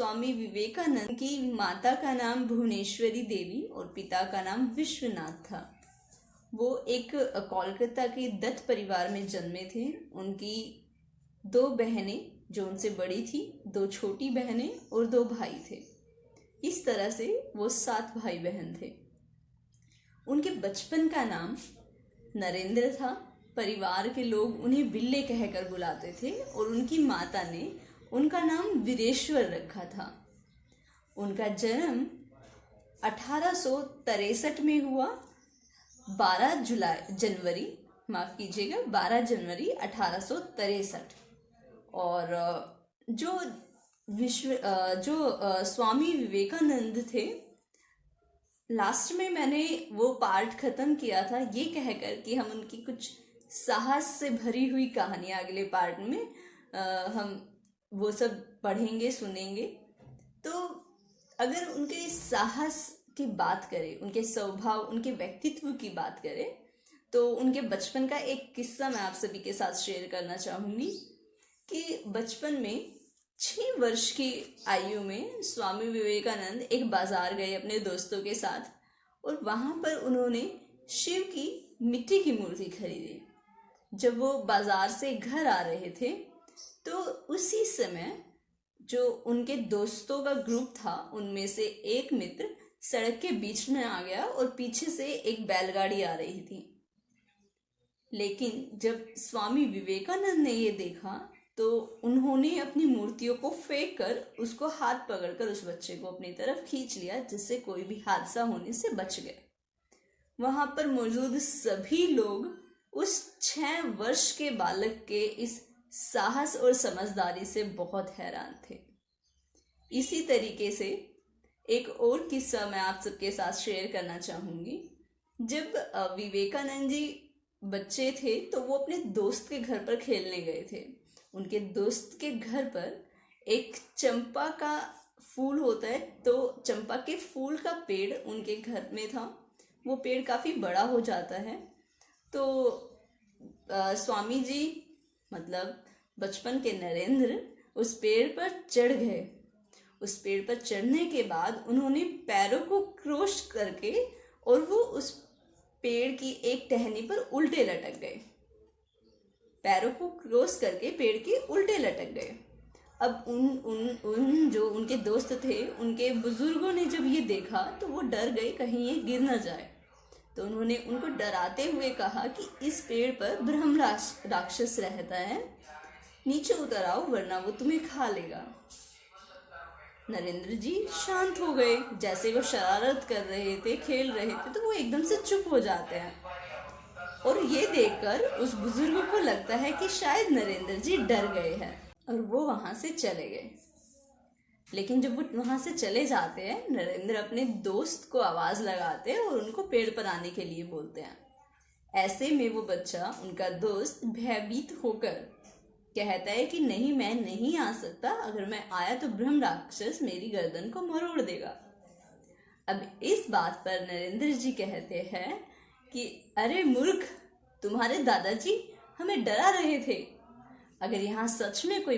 स्वामी विवेकानंद की माता का नाम भुवनेश्वरी देवी और पिता का नाम विश्वनाथ था। वो एक कोलकाता के दत्त परिवार में जन्मे थे। उनकी दो बहनें जो उनसे बड़ी थी, दो छोटी बहनें और दो भाई थे। इस तरह से वो 7 भाई बहन थे। उनके बचपन का नाम नरेंद्र था। परिवार के लोग उन्हें बिल्ले कहकर बुलाते थे और उनकी माता ने उनका नाम वीरेश्वर रखा था। उनका जन्म 1863 में हुआ। 12 जनवरी 1863। और जो स्वामी विवेकानंद थे, लास्ट में मैंने वो पार्ट खत्म किया था ये कहकर कि हम उनकी कुछ साहस से भरी हुई कहानियां अगले पार्ट में हम वो सब पढ़ेंगे, सुनेंगे। तो अगर उनके साहस की बात करें, उनके स्वभाव, उनके व्यक्तित्व की बात करें, तो उनके बचपन का एक किस्सा मैं आप सभी के साथ शेयर करना चाहूँगी कि बचपन में 6 वर्ष की आयु में स्वामी विवेकानंद एक बाजार गए अपने दोस्तों के साथ और वहाँ पर उन्होंने शिव की मिट्टी की मूर्ति खरीदी। जब वो बाजार से घर आ रहे थे तो उसी समय जो उनके दोस्तों का ग्रुप था उनमें से एक मित्र सड़क के बीच में आ गया और पीछे से एक बैलगाड़ी आ रही थी। लेकिन जब स्वामी विवेकानंद ने ये देखा तो उन्होंने अपनी मूर्तियों को फेंक कर उसको हाथ पकड़कर उस बच्चे को अपनी तरफ खींच लिया, जिससे कोई भी हादसा होने से बच गए। वहां पर मौजूद सभी लोग उस 6 वर्ष के बालक के इस साहस और समझदारी से बहुत हैरान थे। इसी तरीके से एक और किस्सा मैं आप सबके साथ शेयर करना चाहूंगी। जब विवेकानंद जी बच्चे थे तो वो अपने दोस्त के घर पर खेलने गए थे। उनके दोस्त के घर पर एक चंपा का फूल होता है, तो चंपा के फूल का पेड़ उनके घर में था। वो पेड़ काफ़ी बड़ा हो जाता है। तो स्वामी जी मतलब बचपन के नरेंद्र उस पेड़ पर चढ़ गए। उस पेड़ पर चढ़ने के बाद उन्होंने पैरों को क्रॉस करके और वो उस पेड़ की एक टहनी पर उल्टे लटक गए। पैरों को क्रॉस करके पेड़ के उल्टे लटक गए। अब उन जो उनके दोस्त थे, उनके बुजुर्गों ने जब ये देखा तो वो डर गए कहीं ये गिर न जाए। तो उन्होंने उनको डराते हुए कहा कि इस पेड़ पर ब्रह्म राक्षस रहता है, नीचे उतर आओ वरना वो तुम्हें खा लेगा। नरेंद्र जी शांत हो गए। जैसे वो शरारत कर रहे थे, खेल रहे थे, तो वो एकदम से चुप हो जाते हैं। और ये देखकर उस बुजुर्ग को लगता है कि शायद नरेंद्र जी डर गए हैं और वो वहां से चले गए। लेकिन जब वो वहां से चले जाते हैं, नरेंद्र अपने दोस्त को आवाज लगाते हैं और उनको पेड़ पर आने के लिए बोलते हैं। ऐसे में वो बच्चा, उनका दोस्त, भयभीत होकर कहता है कि नहीं, मैं नहीं आ सकता, अगर मैं आया तो ब्रह्म राक्षस मेरी गर्दन को मरोड़ देगा। अब इस बात पर नरेंद्र जी कहते हैं कि अरे मूर्ख, तुम्हारे दादाजी हमें डरा रहे थे। अगर यहाँ सच में कोई